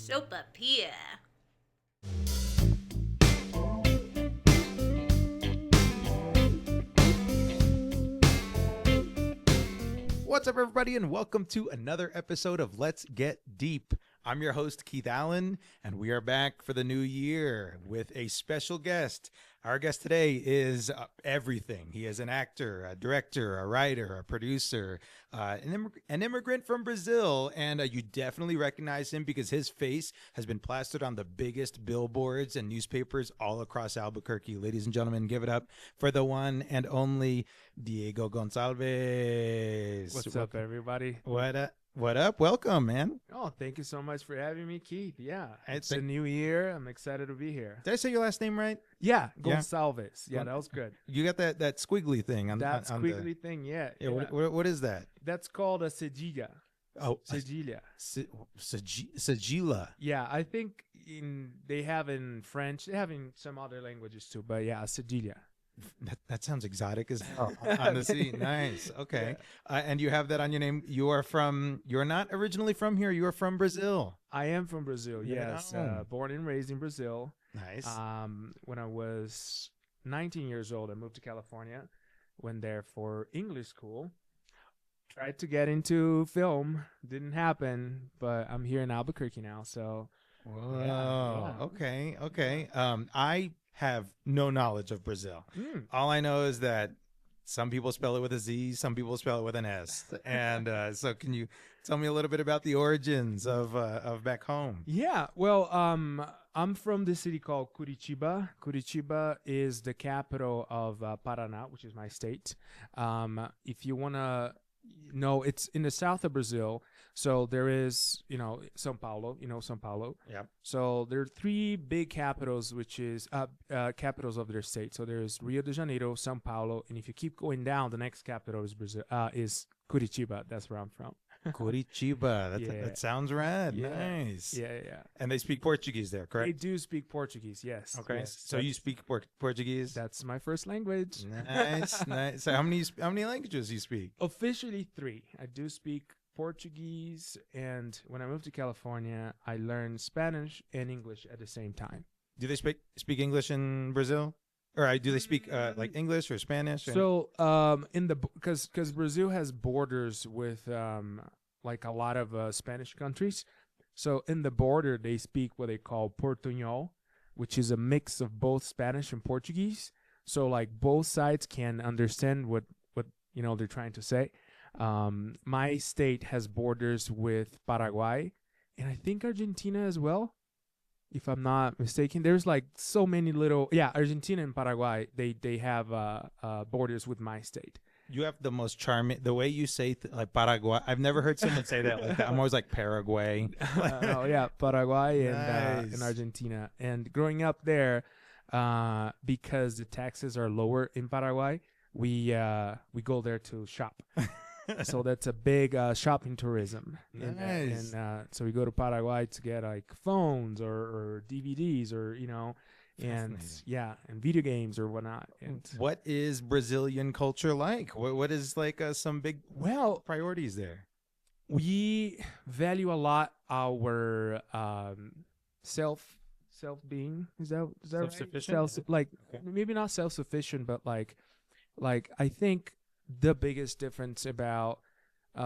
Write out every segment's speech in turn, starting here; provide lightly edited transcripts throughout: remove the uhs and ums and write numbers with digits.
Sopapilla. What's up, everybody, and welcome to another episode of Let's Get Deep. I'm your host, Keith Allen, and we are back for the new year with a special guest. Our guest today is everything. He is an actor, a director, a writer, a producer, an immigrant from Brazil, and you definitely recognize him because his face has been plastered on the biggest billboards and newspapers all across Albuquerque. Ladies and gentlemen, give it up for the one and only Diego Gonçalves. What's up, everybody? What up? Welcome, man. Oh, thank you so much for having me, Keith. Yeah, it's a new year. I'm excited to be here. Did I say your last name right? Yeah, Gonçalves. Yeah, that was good. You got that squiggly thing on that on squiggly thing. Yeah. What is that? That's called a cedilla. Oh, cedilla. Cedilla. Yeah, I think they have in French. They have in some other languages too. But yeah, cedilla. That sounds exotic as hell on the sea. Nice. Okay. Yeah. And you have that on your name. You're not originally from here. You are from Brazil. I am from Brazil. Yes. Born and raised in Brazil. Nice. When I was 19 years old, I moved to California. Went there for English school. Tried to get into film. Didn't happen, but I'm here in Albuquerque now. So. Whoa. Yeah. Okay. I have no knowledge of Brazil. All I know is that some people spell it with a Z, some people spell it with an S. And so can you tell me a little bit about the origins of back home? Yeah, well, I'm from the city called Curitiba. Curitiba is the capital of Paraná, which is my state. If you want to know, it's in the south of Brazil. So there is, São Paulo, São Paulo. Yeah. So there are three big capitals, which is capitals of their state. So there's Rio de Janeiro, São Paulo, and if you keep going down, the next capital is is Curitiba. That's where I'm from. Curitiba. That sounds rad. Yeah. Nice. Yeah. And they speak Portuguese there, correct? They do speak Portuguese, yes. Okay. Yes, so you speak Portuguese? That's my first language. Nice. So how many languages do you speak? Officially 3. I do speak Portuguese, and when I moved to California, I learned Spanish and English at the same time. Do they speak English in Brazil? Or do they speak like English or Spanish? So because Brazil has borders with like a lot of Spanish countries. So in the border, they speak what they call Portuñol, which is a mix of both Spanish and Portuguese. So like both sides can understand what they're trying to say. My state has borders with Paraguay and I think Argentina as well, if I'm not mistaken. There's like so many Argentina and Paraguay, they have borders with my state. You have the most charming, the way you say like Paraguay. I've never heard someone say that like that. I'm always like Paraguay. Paraguay Nice. and Argentina. And growing up there, because the taxes are lower in Paraguay, we go there to shop. So that's a big shopping tourism. Nice. And so we go to Paraguay to get like phones or DVDs or, and video games or whatnot. And what is Brazilian culture like? What is like some big priorities there? We value a lot our self being. Is that self-sufficient? Right? Maybe not self-sufficient, but like I think the biggest difference about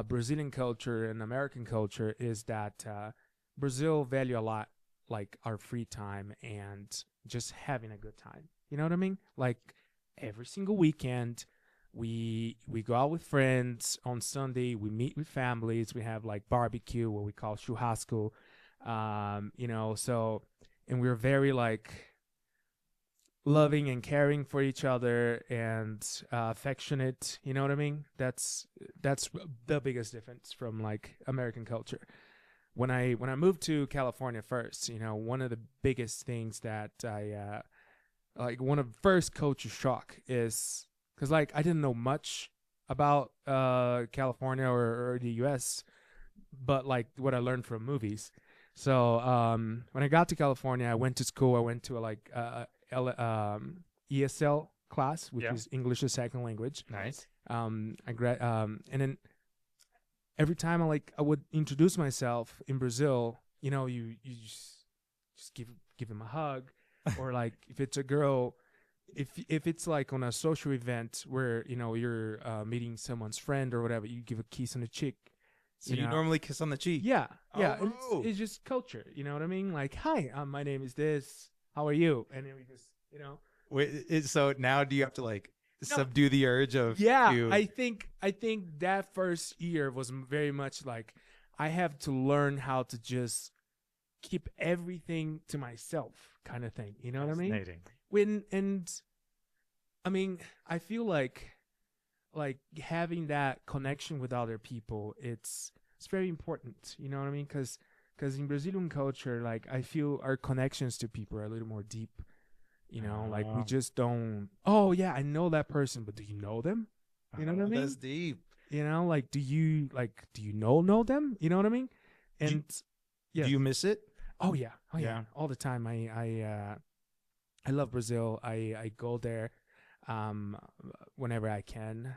Brazilian culture and American culture is that Brazil value a lot like our free time and just having a good time. You know what I mean? Like every single weekend, we go out with friends. On Sunday, we meet with families. We have like barbecue, what we call churrasco. And we're very like loving and caring for each other and affectionate. You know what I mean? That's the biggest difference from like American culture. When I moved to California first, one of the biggest things that I one of the first culture shock is because like I didn't know much about California or the US, but like what I learned from movies. So when I got to California, I went to school. I went to ESL class, which is English as second language. Nice. And then every time I would introduce myself in Brazil, you just give him a hug, or like if it's a girl, if it's like on a social event where you're meeting someone's friend or whatever, you give a kiss on the cheek. So you normally kiss on the cheek. Yeah, yeah, and Oh. it's just culture. You know what I mean? Like, hi, my name is this. How are you? And then we just Wait, so now do you have to like No. subdue the urge of Yeah, to- I think that first year was very much like I have to learn how to just keep everything to myself, kind of thing. You know what I mean? Fascinating. I mean, I feel like having that connection with other people, it's very important. You know what I mean? Because in Brazilian culture, like I feel our connections to people are a little more deep. Like we just don't. Oh yeah, I know that person, but do you know them? You know what I mean? That's deep. Like do you know them? You know what I mean? And Do you miss it? oh yeah, Yeah. all the time. I love Brazil. I go there whenever I can.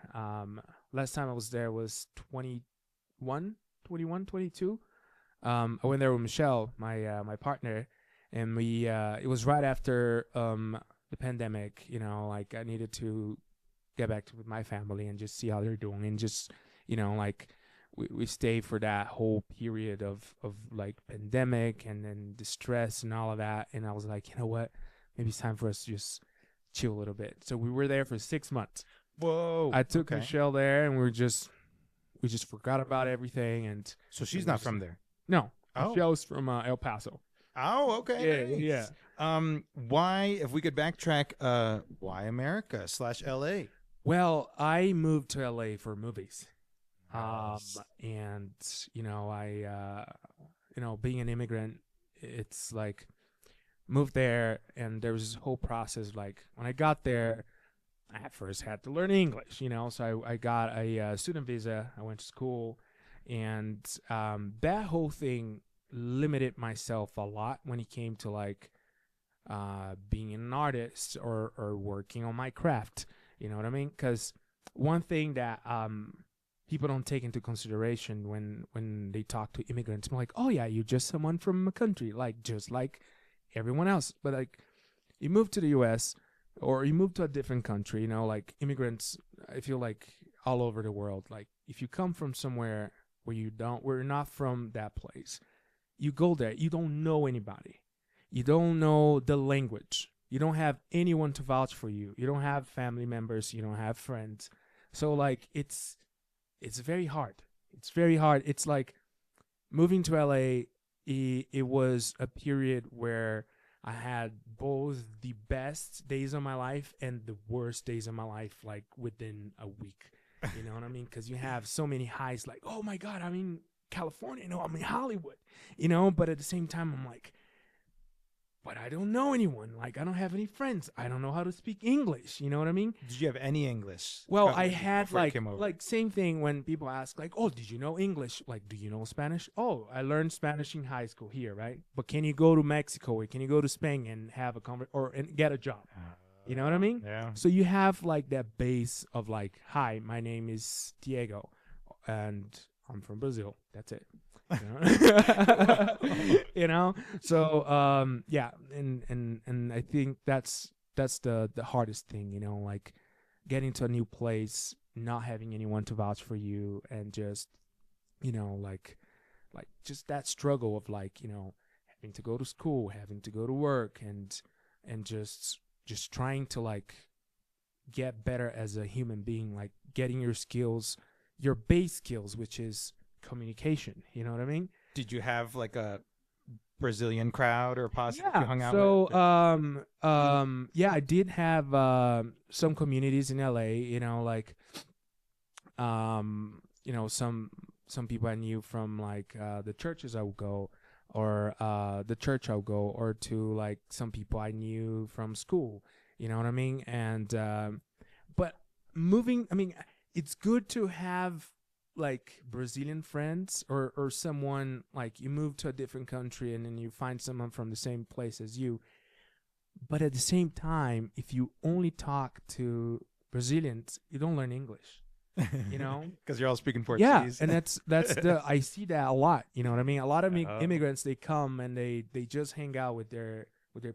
Last time I was there was 21, 22. I went there with Michelle, my partner, and we it was right after the pandemic. Like I needed to get back with my family and just see how they're doing, and just like we stayed for that whole period of like pandemic and then the stress and all of that. And I was like, you know what, maybe it's time for us to just chill a little bit. So we were there for 6 months. Whoa. I took Michelle there, and we just forgot about everything. And So she's not from there. no, Oh. Michelle's from El Paso. Oh, okay. Yeah, nice. yeah. Why, if we could backtrack, why America / LA? Well, I moved to LA for movies. Nice. And I being an immigrant, it's like moved there, and there was this whole process. Like when I got there, I first had to learn English, so I got a student visa. I went to school, and that whole thing limited myself a lot when it came to like being an artist or working on my craft. You know what I mean? Because one thing that people don't take into consideration when they talk to immigrants, I'm like, oh yeah, you're just someone from a country, like just like everyone else. But like you move to the US or you move to a different country, like immigrants, I feel like all over the world, like if you come from somewhere where we're not from that place, you go there, you don't know anybody, you don't know the language, you don't have anyone to vouch for you, you don't have family members, you don't have friends. So like it's very hard. It's very hard. It's like moving to LA, it was a period where I had both the best days of my life and the worst days of my life, like within a week. You know what I mean? Because you have so many highs, like, oh my God, I'm in California, I'm in Hollywood, but at the same time, I'm like, but I don't know anyone. Like, I don't have any friends. I don't know how to speak English. You know what I mean? Did you have any English? Well, I had before you came over? like same thing when people ask like, "Oh, did you know English? Like, do you know Spanish?" "Oh, I learned Spanish in high school here, right? But can you go to Mexico or can you go to Spain and have a and get a job?" You know what I mean? Yeah. So you have like that base of like, "Hi, my name is Diego and I'm from Brazil." That's it. So yeah, and I think that's the hardest thing, like getting to a new place, not having anyone to vouch for you, and just like just that struggle of like having to go to school, having to go to work, and just trying to like get better as a human being, like getting your skills, your base skills, which is communication. You know what I mean? Did you have like a Brazilian crowd or posse that you hung out so with? yeah, I did have some communities in LA, like some people I knew from like the churches I would go, or the church I would go, or to like some people I knew from school. You know what I mean? And but moving, I mean, it's good to have like Brazilian friends, or someone like you move to a different country and then you find someone from the same place as you. But at the same time, if you only talk to Brazilians, you don't learn English. you know. Because you're all speaking Yeah, Portuguese. and that's the I see that a lot. You know what I mean? A lot of Oh. immigrants, they come and they just hang out with their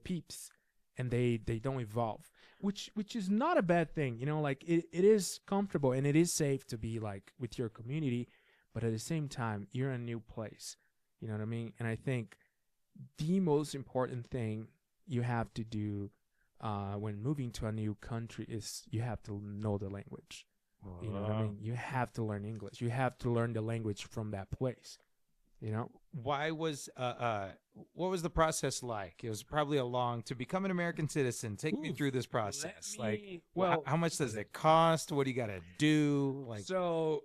peeps, and they don't evolve, which is not a bad thing. You know, like it is comfortable and it is safe to be like with your community, but at the same time, you're in a new place. You know what I mean? And I think the most important thing you have to do when moving to a new country is you have to know the language. You know what I mean? You have to learn English. You have to learn the language from that place. You know? Why was what was the process like? It was probably a long to become an American citizen. Take me through this process. Well, how much does it cost? What do you got to do? Like, so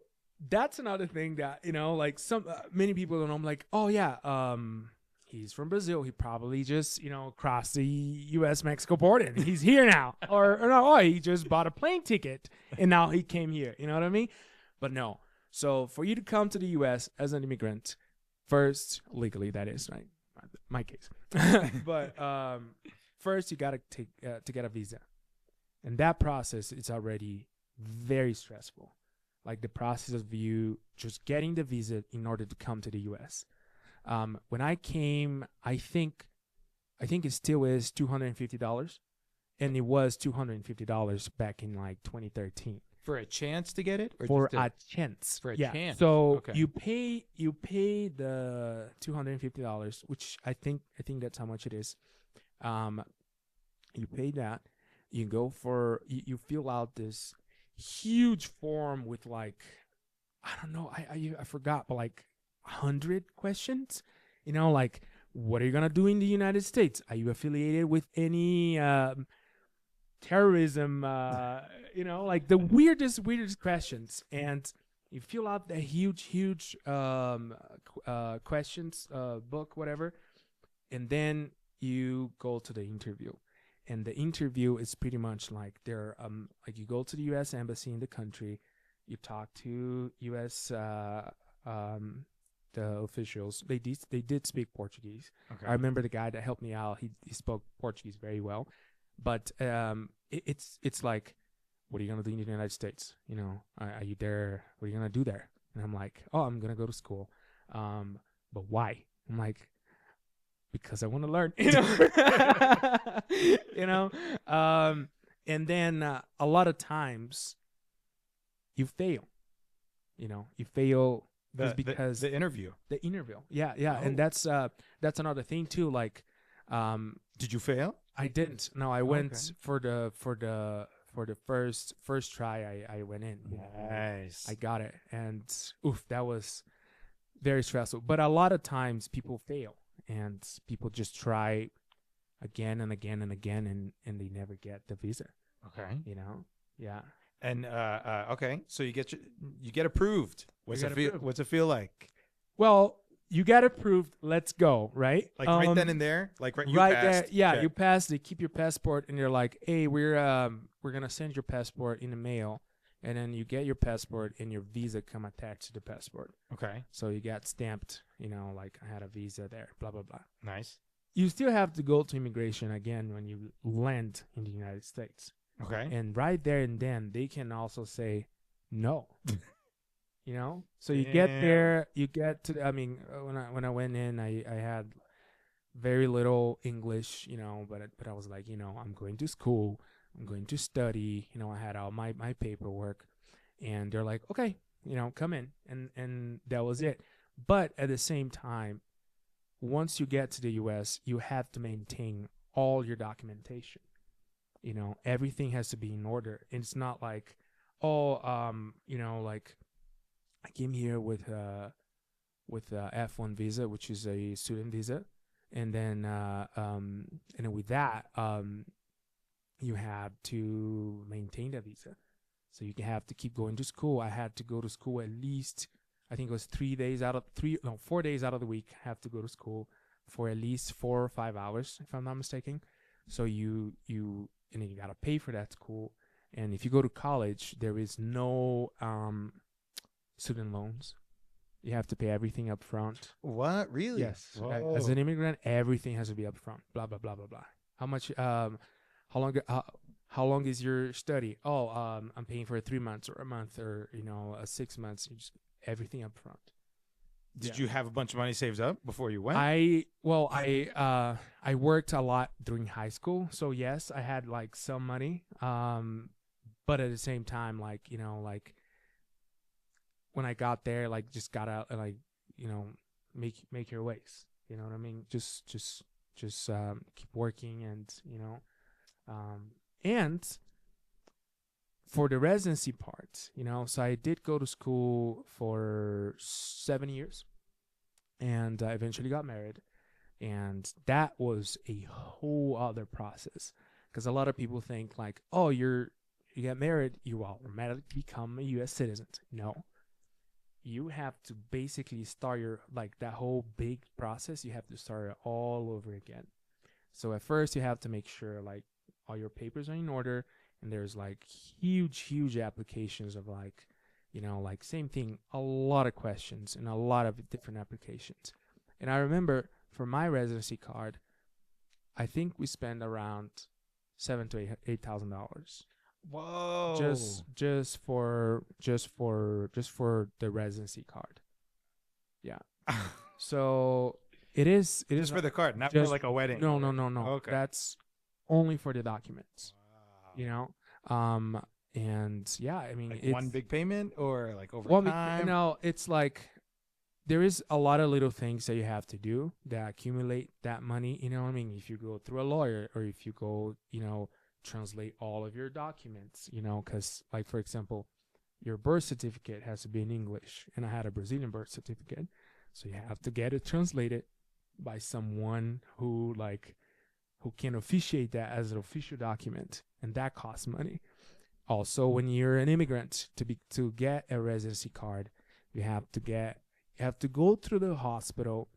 that's another thing that, you know, like some many people don't know. I'm like, oh yeah, he's from Brazil. He probably just, you know, crossed the U.S.-Mexico border and he's here now. or no, oh, he just bought a plane ticket and now he came here. You know what I mean? But no. So for you to come to the U.S. as an immigrant, first, legally, that is, right? My case. But first, you got to get a visa. And that process is already very stressful. Like the process of you just getting the visa in order to come to the U.S. When I came, I think it still is $250, and it was $250 back in like 2013 for a chance to get it, or for just a chance. for a chance. So Okay. you pay the $250, which I think that's how much it is. You pay that. You go for you fill out this huge form with like, I don't know, I forgot, but like 100 questions. You know, like, what are you gonna do in the United States? Are you affiliated with any terrorism? You know, like the weirdest questions. And you fill out the huge questions book, whatever, and then you go to the interview. And the interview is pretty much like like you go to the U.S. embassy in the country, you talk to U.S. The officials. They did speak Portuguese. Okay. I remember the guy that helped me out. He spoke Portuguese very well, but it's like, what are you gonna do in the United States? You know, are you there? What are you gonna do there? And I'm like, oh, I'm gonna go to school. But why? I'm like, because I want to learn. You know, you know. And then a lot of times you fail. You know, you fail. Because the interview. Yeah. Oh. And that's another thing too. Like, did you fail? I didn't. No, I went for the first try. I went in. Nice. I got it, and that was very stressful. But a lot of times people fail, and people just try again and again and again, and they never get the visa. Okay. You know. Yeah. And okay, so you get approved. What's it feel like? Well, you get approved. Let's go, right? Like right then and there, like you right passed. there. Yeah, Okay. you passed. They keep your passport, and you're like, "Hey, we're gonna send your passport in the mail," and then you get your passport, and your visa come attached to the passport. Okay. So you get stamped. You know, like, I had a visa there. Blah blah blah. Nice. You still have to go to immigration again when you land in the United States. Okay. And right there and then, they can also say no. You know, so you Damn. get there, you get to. I mean, when I went in, I had very little English, you know, but I was like, you know, I'm going to school, I'm going to study. You know, I had all my paperwork, and they're like, okay, you know, come in, and that was it. But at the same time, once you get to the U.S., you have to maintain all your documentation. You know, everything has to be in order. And it's not like, you know, like, I came here with a F1 visa, which is a student visa, and then with that, you have to maintain the visa, so you have to keep going to school. I had to go to school at least, I think it was 4 days out of the week. I have to go to school for at least 4 or 5 hours, if I'm not mistaken. So you and then you gotta pay for that school. And if you go to college, there is no student loans. You have to pay everything up front. What? Really? Yes. Whoa. As an immigrant, everything has to be up front. Blah blah blah blah blah. How how long is your study? Oh, I'm paying for 3 months or a month or 6 months. You just everything up front. Did you have a bunch of money saved up before you went? I worked a lot during high school, so yes, I had like some money. But at the same time, like when I got there, like just got out and like make your ways. You know what I mean? Just keep working and for the residency part, so I did go to school for 7 years, and I eventually got married, and that was a whole other process because a lot of people think like, oh, you get married, you automatically become a U.S. citizen. No, you have to basically start that whole big process. You have to start it all over again. So at first, you have to make sure like all your papers are in order. And there's like huge applications of like same thing, a lot of questions and a lot of different applications. And I remember for my residency card, I think we spent around $7,000 to $8,000. Whoa! Just for the residency card. Yeah. So it is just for the card, not just, for like a wedding. No. Okay. That's only for the documents. Wow. And yeah, I mean, like it's one big payment or like over time. It's like there is a lot of little things that you have to do that accumulate that money. You know what I mean? If you go through a lawyer or if you go, translate all of your documents, because like, for example, your birth certificate has to be in English, and I had a Brazilian birth certificate. So you have to get it translated by someone who can officiate that as an official document, and that costs money. Also, when you're an immigrant, to get a residency card, you have to go through the hospital,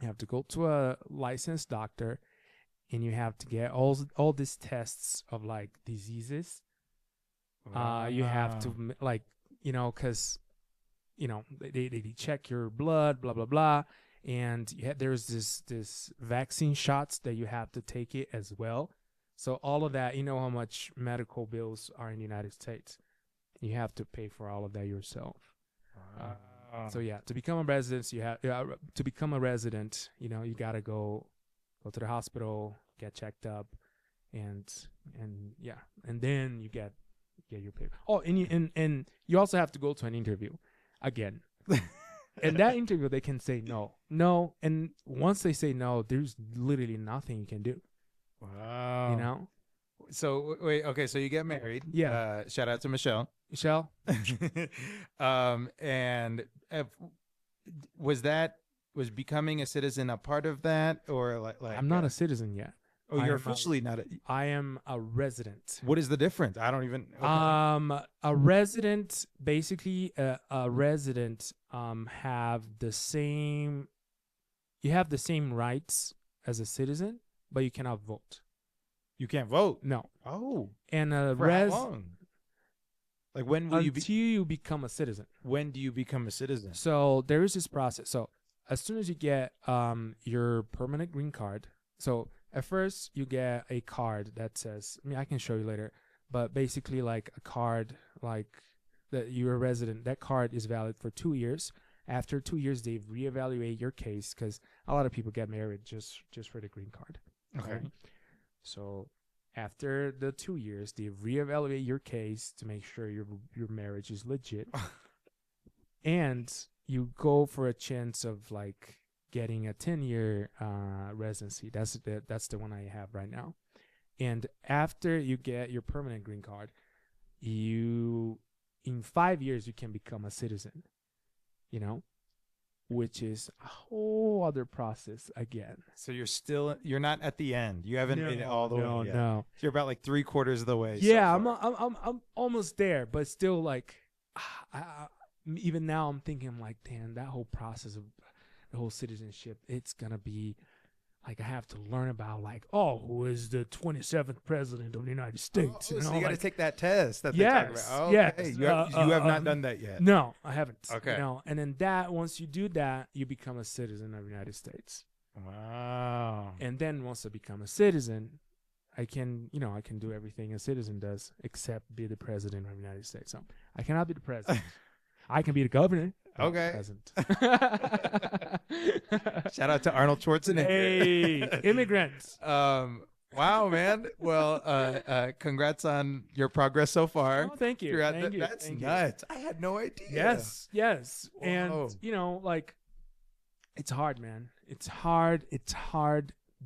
you have to go to a licensed doctor, and you have to get all these tests of like diseases. Wow. You have to because they check your blood, blah blah blah. And there's this vaccine shots that you have to take it as well. So all of that, how much medical bills are in the United States. You have to pay for all of that yourself. Wow. So yeah, to become a resident, you gotta go to the hospital, get checked up, and then you get your paper. Oh, and you also have to go to an interview again. In that interview, they can say no, and once they say no, there's literally nothing you can do. Wow. So wait, okay, so you get married. Yeah. Shout out to Michelle. And was becoming a citizen a part of that, or like I'm not a citizen yet. Oh, you're officially not. I am a resident. What is the difference? I don't even. Okay. A resident, basically, a resident have the same. You have the same rights as a citizen, but you cannot vote. You can't vote. No. Oh. And a For how long? Like when will you become a citizen? When do you become a citizen? So there is this process. So as soon as you get your permanent green card, so at first you get a card that says, I can show you later, but basically like a card like that you're a resident. That card is valid for 2 years. After 2 years, they reevaluate your case because a lot of people get married just for the green card. Okay. So after the 2 years, they reevaluate your case to make sure your marriage is legit. And you go for a chance of like getting a 10-year residency. That's the one I have right now. And after you get your permanent green card, in 5 years you can become a citizen, which is a whole other process again. So you're not at the end. You haven't made it all the way yet. No. You're about like 3/4 of the way. Yeah, so I'm almost there, but still like even now I'm thinking like, damn, that whole process of the whole citizenship, it's gonna be like I have to learn about like, who is the 27th president of the United States? So you got to take that test. That yes, they talk about. yes. You have not done that yet. No, I haven't. Okay. And then once you do that, you become a citizen of the United States. Wow. And then once I become a citizen, I can do everything a citizen does except be the president of the United States. So I cannot be the president. I can be the governor. Okay. President. Shout out to Arnold Schwarzenegger. Hey, immigrants. Wow, man. Well, congrats on your progress so far. Oh, thank you. Thank you. That's Thank nuts. I had no idea. Yes. Whoa. And like, it's hard, man. It's hard.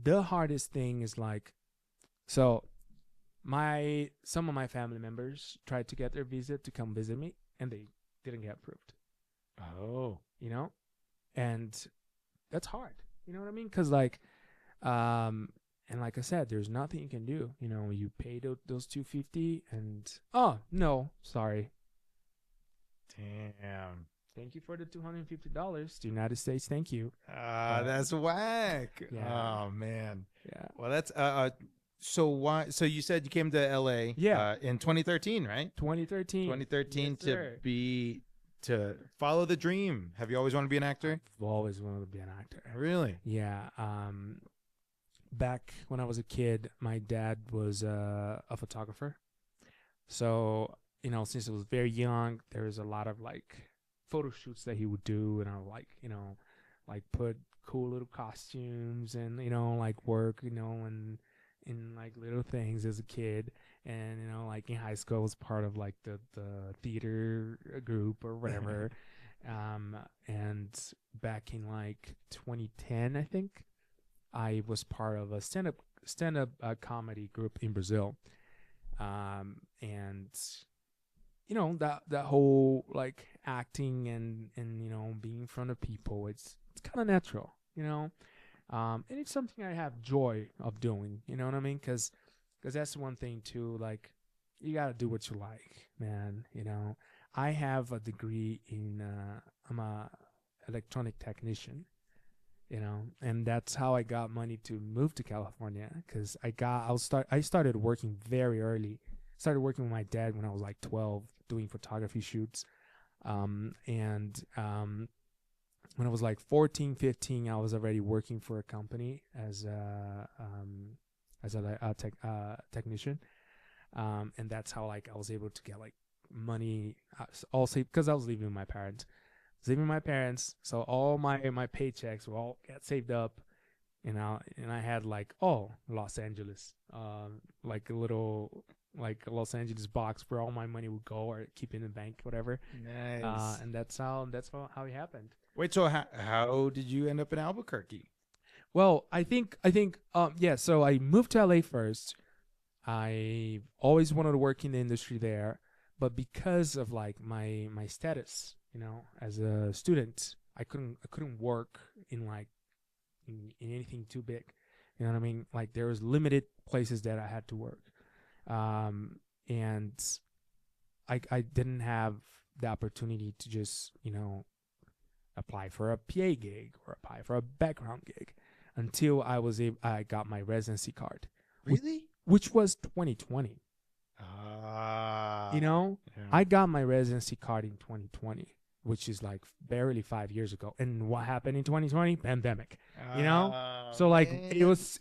The hardest thing is like, so some of my family members tried to get their visa to come visit me, and they didn't get approved. Oh. And that's hard. You know what I mean? Because like, and like I said, there's nothing you can do. You pay those $250, and oh no, sorry. Damn. Thank you for the $250. The United States, thank you. That's whack. Yeah. Oh man. Yeah. Well, that's so why? So you said you came to LA, in 2013, right? 2013. 2013 Yes, to follow the dream. Have you always wanted to be an actor? I've always wanted to be an actor. Really? Yeah. Back when I was a kid, my dad was a photographer. So, since I was very young, there was a lot of like photo shoots that he would do, and I would like put cool little costumes and, like work, and in like little things as a kid. And, like in high school, I was part of like the theater group or whatever. And back in like 2010, I think, I was part of a stand-up comedy group in Brazil. And that whole like acting and being in front of people, it's kind of natural, and it's something I have joy of doing. You know what I mean? Because that's one thing too. Like, you gotta do what you like, man. I have a degree in I'm a electronic technician. And that's how I got money to move to California, because I started working very early. Started working with my dad when I was like 12, doing photography shoots. And when I was like 14, 15, I was already working for a company as a technician. And that's how like I was able to get like money, also because I was living with my parents. So all my paychecks will all get saved up, and I had like Los Angeles, like a little like a Los Angeles box where all my money would go, or keep in the bank, whatever. Nice. And that's how it happened. Wait, so how did you end up in Albuquerque? Well, I think so I moved to LA first. I always wanted to work in the industry there, but because of like my status, as a student, I couldn't work in like in anything too big. You know what I mean? Like, there was limited places that I had to work. And I didn't have the opportunity to just, apply for a PA gig or apply for a background gig until I got my residency card. Really? Which was 2020. Yeah. I got my residency card in 2020, which is like barely 5 years ago. And what happened in 2020? Pandemic. So like, man.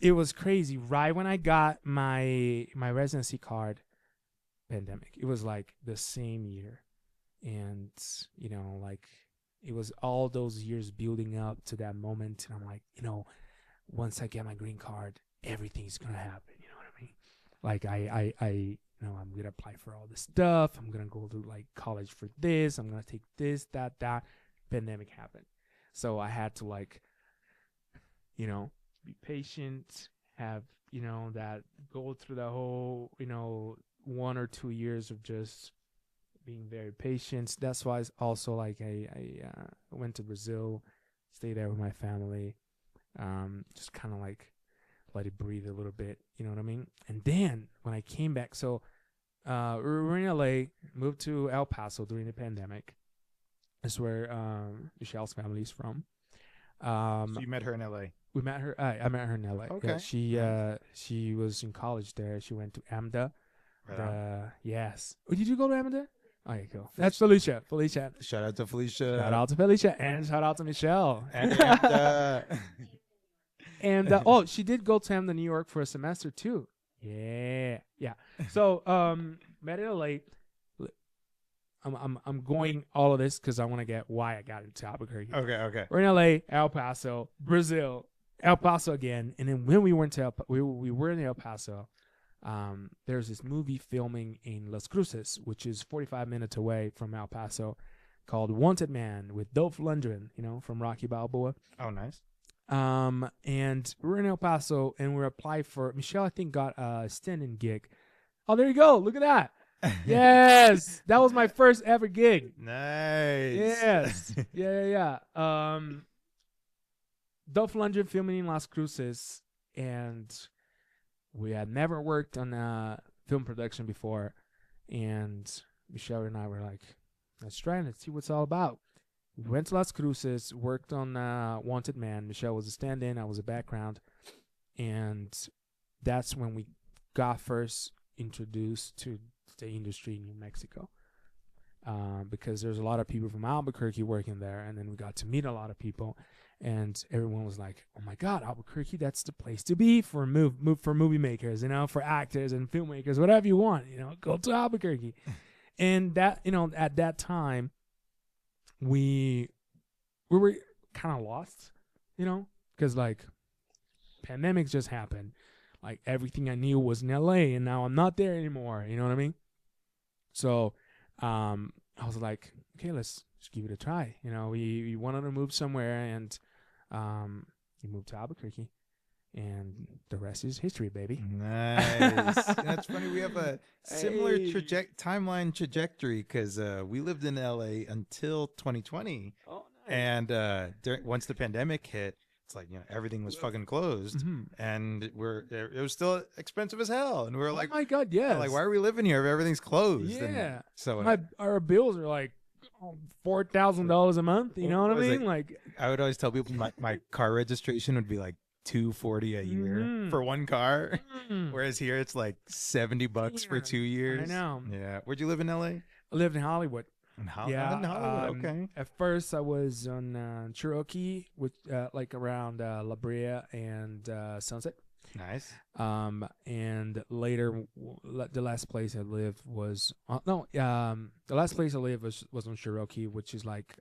it was crazy. Right when I got my residency card, pandemic. It was like the same year. And like, it was all those years building up to that moment. And I'm like, once I get my green card, everything's gonna happen. You know what I mean? Like, I'm gonna apply for all this stuff. I'm gonna go to like college for this. I'm gonna take this, that. Pandemic happened, so I had to like, be patient. Have that go through the whole 1 or 2 years of just being very patient. That's why it's also like I went to Brazil, stayed there with my family, just kind of like let it breathe a little bit, you know what I mean? And then when I came back, so we were in LA, moved to El Paso during the pandemic. That's where Michelle's family is from. So you met her in LA? We met her. I met her in LA. Okay. Yeah, she was in college there. She went to AMDA. Right. Yes. Oh, did you go to AMDA? Okay, cool. That's Felicia. Shout out to Felicia. Shout out to Felicia, and shout out to Michelle. And And she did go to AMDA New York for a semester too. Yeah. So met in LA. I'm going all of this because I want to get why I got into Albuquerque. Okay. We're in LA, El Paso, Brazil, El Paso again, and then when we went to we were in El Paso. There's this movie filming in Las Cruces, which is 45 minutes away from El Paso, called Wanted Man with Dolph Lundgren, from Rocky Balboa. Oh, nice. And we're in El Paso, and we're applied for. Michelle, I think, got a stand-in gig. Oh, there you go. Look at that. Yes, that was my first ever gig. Nice. Yes. Yeah. Dolph Lundgren filming in Las Cruces, and we had never worked on a film production before, and Michelle and I were like, let's try and let's see what it's all about. We went to Las Cruces, worked on Wanted Man. Michelle was a stand-in, I was a background, and that's when we got first introduced to the industry in New Mexico, because there's a lot of people from Albuquerque working there, and then we got to meet a lot of people, and everyone was like, "Oh my God, Albuquerque! That's the place to be for for movie makers, for actors and filmmakers, whatever you want, go to Albuquerque." And that, at that time, we were kind of lost, because like pandemics just happened, like everything I knew was in LA, and now I'm not there anymore. You know what I mean? So, I was like, okay, let's just give it a try. We wanted to move somewhere, and we moved to Albuquerque, and the rest is history, baby. Nice. That's funny. We have a similar timeline trajectory because we lived in LA until 2020. Oh, nice. And once the pandemic hit, it's like, everything was fucking closed, and it was still expensive as hell, and we were like, oh my God, yes. like, why are we living here if everything's closed? Yeah. And so our bills are like $4,000 a month. You know what I mean? Like, I would always tell people my car registration would be like $240 a year for one car, whereas here it's like $70 for 2 years. I know. Yeah. Where'd you live in LA? I lived in Hollywood. In Hollywood. Okay. At first, I was on Cherokee, which like around La Brea and Sunset. Nice. And later, the last place I lived was the last place I lived was on Cherokee, which is like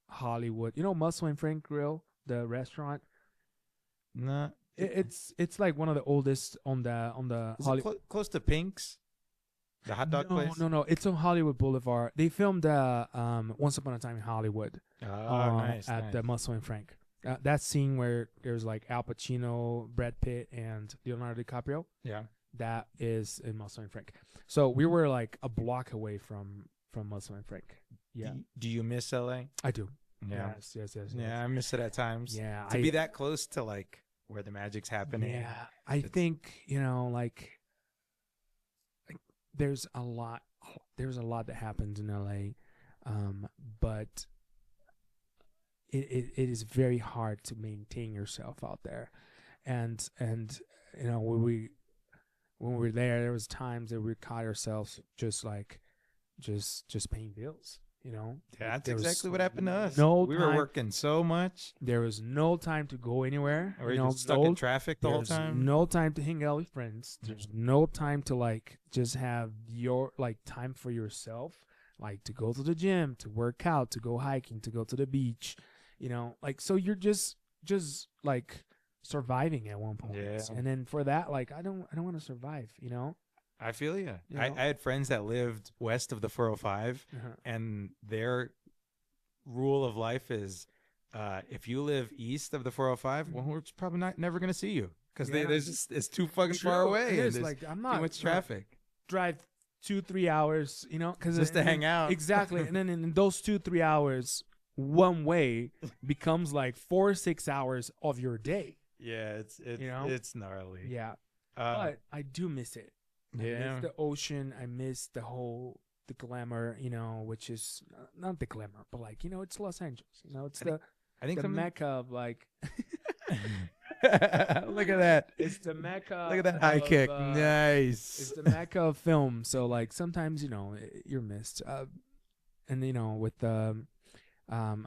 Hollywood. Muscle and Frank Grill, the restaurant. No. It's like one of the oldest on the Hollywood. Close to Pink's? The hot dog place? No. It's on Hollywood Boulevard. They filmed Once Upon a Time in Hollywood. Nice. At the Muscle and Frank. That scene where there's like Al Pacino, Brad Pitt, and Leonardo DiCaprio. Yeah. That is in Muscle and Frank. So we were like a block away from Muscle and Frank. Yeah. Do you miss LA? I do. Yeah. Yes. Yeah, I miss it at times. Yeah. To be that close to like where the magic's happening. Yeah. I think, like there's a lot that happens in LA, but it is very hard to maintain yourself out there, and when we were there was times that we caught ourselves just paying bills. Yeah, that's exactly what happened to us. We were working so much. There was no time to go anywhere. Or you just stuck in traffic the whole time. No time to hang out with friends. There's no time to like just have your like time for yourself, like to go to the gym, to work out, to go hiking, to go to the beach. Like so you're just like surviving at one point. Yeah. And then for that, like I don't want to survive. I feel you. I had friends that lived west of the 405, and their rule of life is if you live east of the 405, well, we're probably never going to see you because it's too fucking far away. It's like I'm not too much traffic. Drive 2-3 hours, because just to hang out. Exactly, and then in those 2-3 hours, one way becomes like 4-6 hours of your day. Yeah, it's gnarly. Yeah, but I do miss it. Yeah. I miss the ocean. I miss the glamour, which is not the glamour, but like, it's Los Angeles. It's the Mecca of like. Look at that. It's the Mecca. Look at that high kick. Nice. It's the Mecca of film. So like sometimes, you're missed. And with I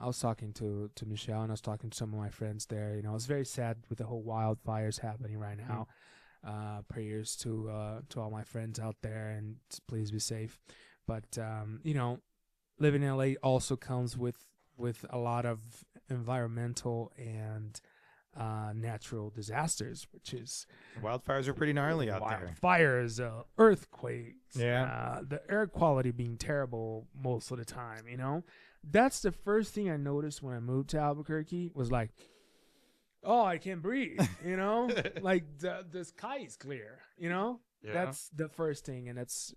was talking to Michelle, and I was talking to some of my friends there. I was very sad with the whole wildfires happening right now. Prayers to all my friends out there, and please be safe. But living in LA also comes with a lot of environmental and natural disasters, which is Wildfires are pretty gnarly out there. Fires, earthquakes, Yeah. the air quality being terrible most of the time. That's the first thing I noticed when I moved to Albuquerque was like, oh, I can't breathe. Like the sky is clear. Yeah. That's the first thing, and that's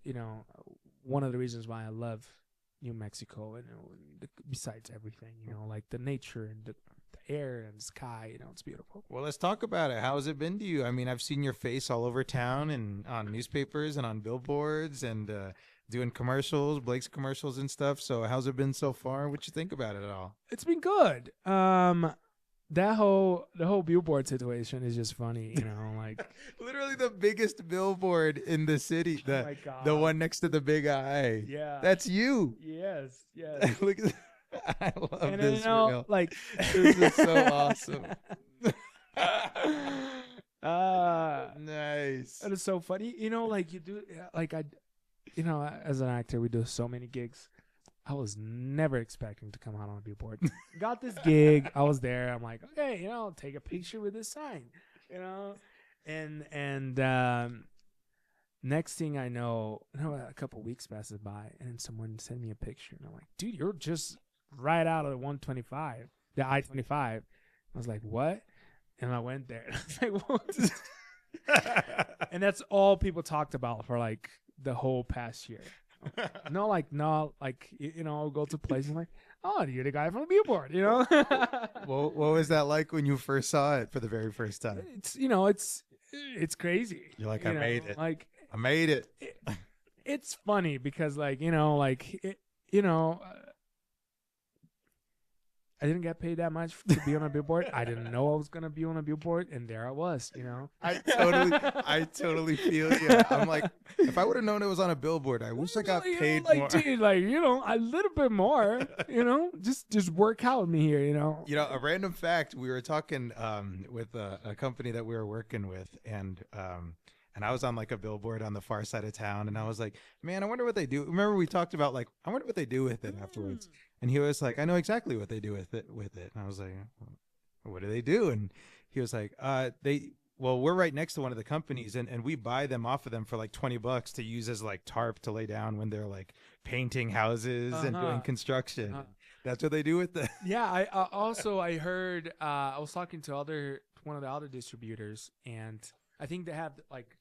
one of the reasons why I love New Mexico. And besides everything, like the nature and the air and the sky, it's beautiful. Well, let's talk about it. How has it been to you? I mean, I've seen your face all over town and on newspapers and on billboards and doing commercials, Blake's commercials and stuff. So how's it been so far? What you think about it all? It's been good. The whole billboard situation is just funny, like literally the biggest billboard in the city, oh my God. the one next to the big I. Yeah, that's you. Yes. Look at I love And this reel. like This is so awesome. Nice. It is so funny, like you do, like as an actor, we do so many gigs. I was never expecting to come out on a billboard. Got this gig. I was there. I'm like, okay, take a picture with this sign, and next thing I know, a couple weeks passes by, and someone sent me a picture, and I'm like, dude, you're just right out of the 125, the I-25. I was like, what? And I went there. And I was like, what? And that's all people talked about for like the whole past year. I'll go to places like, oh, you're the guy from the billboard, Well, what was that like when you first saw it for the very first time? It's crazy. You're like, I made it. Like, I made it. It's funny because I didn't get paid that much to be on a billboard. I didn't know I was gonna be on a billboard, and there I was. I totally feel you. I'm like, if I would have known it was on a billboard, I wish I got paid more. Dude, a little bit more. Just work out with me here. A random fact. We were talking with a company that we were working with, and I was on like a billboard on the far side of town, and I was like, man, I wonder what they do. Remember we talked about like, I wonder what they do with it afterwards. And he was like, I know exactly what they do with it. And I was like, what do they do? And he was like, we're right next to one of the companies, and we buy them off of them for like $20 to use as like tarp to lay down when they're like painting houses and doing construction. That's what they do with it. Yeah. I heard, I was talking to one of the other distributors, and I think they have like,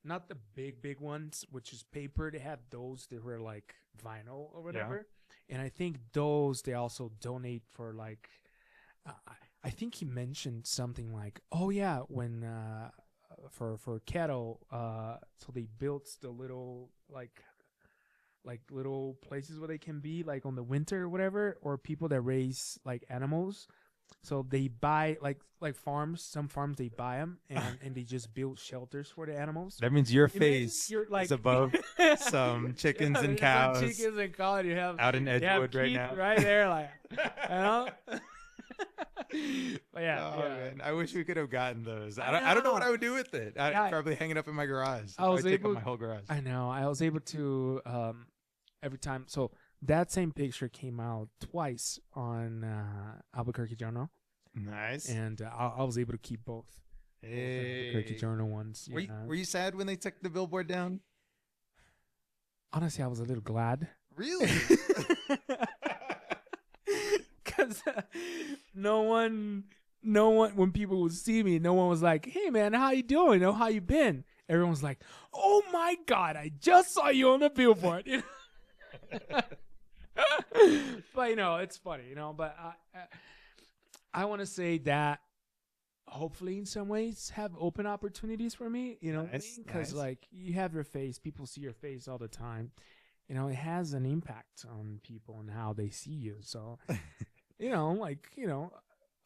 not the big ones, which is paper. They have those that were like vinyl or whatever. And I think those they also donate for like, I think he mentioned something like, oh yeah, when for cattle, so they built the little like little places where they can be like on the winter or whatever, or people that raise like animals. So they buy like farms. Some farms they buy them and they just build shelters for the animals. That means your face is above some chickens and cows. Some chickens and cows. You have out in Edgewood right now, right there, like But man, I wish we could have gotten those. I don't know what I would do with it. I'd probably hang it up in my garage. I was able, take up my whole garage. I know. I was able to every time. So that same picture came out twice on Albuquerque Journal. Nice. And I was able to keep both. Hey. Albuquerque Journal ones. Were you sad when they took the billboard down? Honestly, I was a little glad. Really? Because no one, when people would see me, no one was like, hey, man, how you doing? How you been? Everyone's like, oh, my God, I just saw you on the billboard. But, it's funny, but I want to say that hopefully in some ways have open opportunities for me, because like you have your face, people see your face all the time. It has an impact on people and how they see you. So,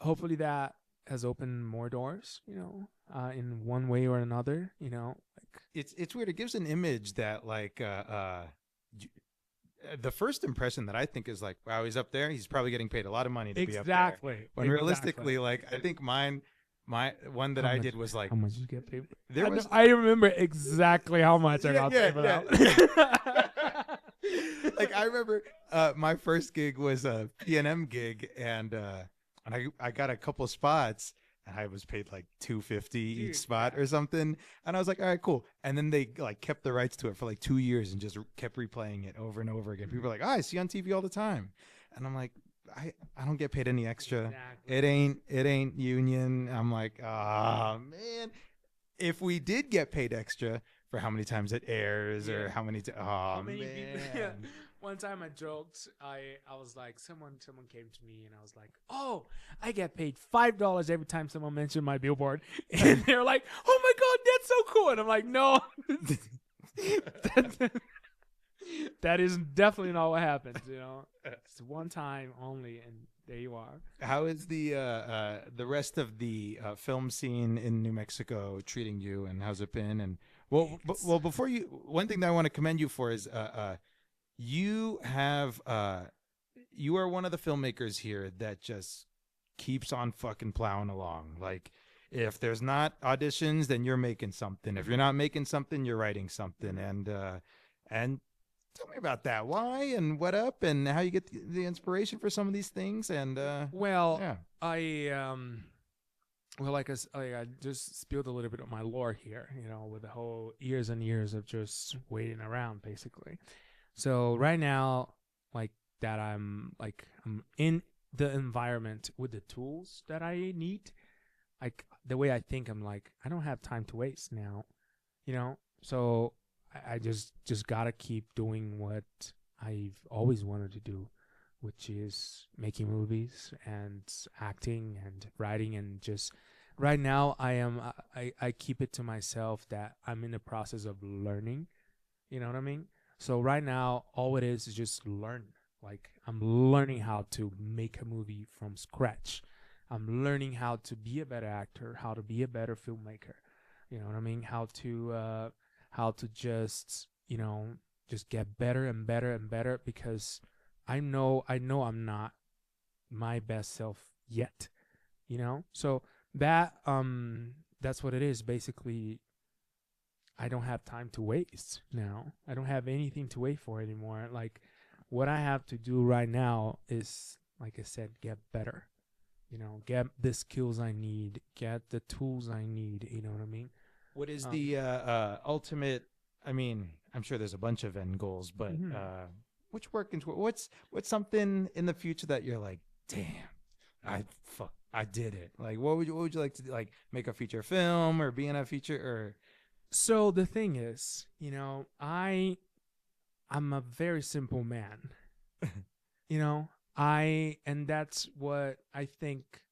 hopefully that has opened more doors, in one way or another, It's weird. It gives an image that like, the first impression that I think is like, wow, he's up there. He's probably getting paid a lot of money to be up there. Exactly. When realistically, like, I think my My one that How I much- did was like how much you get paid? there was I remember exactly how much I got paid for that. like I remember my first gig was a P&M gig, and I got a couple spots, and I was paid like $250 each spot or something, and I was like, all right, cool. And then they like kept the rights to it for like 2 years and just kept replaying it over and over again. People were like, oh, I see you on TV all the time, and I'm like, I don't get paid any extra. Exactly. It ain't union. I'm like, ah, man. If we did get paid extra for how many times it airs or how many, oh How many people? Yeah. man. One time I joked. I was like, someone came to me and I was like, oh, I get paid $5 every time someone mentioned my billboard, and they're like, oh my god, that's so cool. And I'm like, no, that, that is definitely not what happens. You know, it's one time only, and there you are. How is the rest of the film scene in New Mexico treating you, and how's it been? And well, before you, one thing that I want to commend you for is you have you are one of the filmmakers here that just keeps on fucking plowing along. Like, if there's not auditions, then you're making something. If you're not making something, you're writing something. And tell me about that. Why and what up, and how you get the inspiration for some of these things. And Well, yeah, well, I just spilled a little bit of my lore here, you know, with the whole years and years of just waiting around, basically. So right now, like that, I'm in the environment with the tools that I need. Like the way I think, I'm like, I don't have time to waste now, you know. So I just gotta keep doing what I've always wanted to do, which is making movies and acting and writing. And just right now I keep it to myself that I'm in the process of learning, you know what I mean? So right now all it is just learn. Like I'm learning how to make a movie from scratch. I'm learning how to be a better actor, how to be a better filmmaker, you know what I mean? How to just, you know, just get better and better and better, because I know I'm not my best self yet, you know? So that's what it is. Basically, I don't have time to waste now. I don't have anything to wait for anymore. Like what I have to do right now is, like I said, get better. You know, get the skills I need, get the tools I need, you know what I mean? what is the ultimate? I mean, I'm sure there's a bunch of end goals, but Mhm. which working toward? What's something in the future that you're like, damn, I did it. Like, what would you like to do? Like, make a feature film or be in a feature or? So the thing is, you know, I'm a very simple man. You know, and that's what I think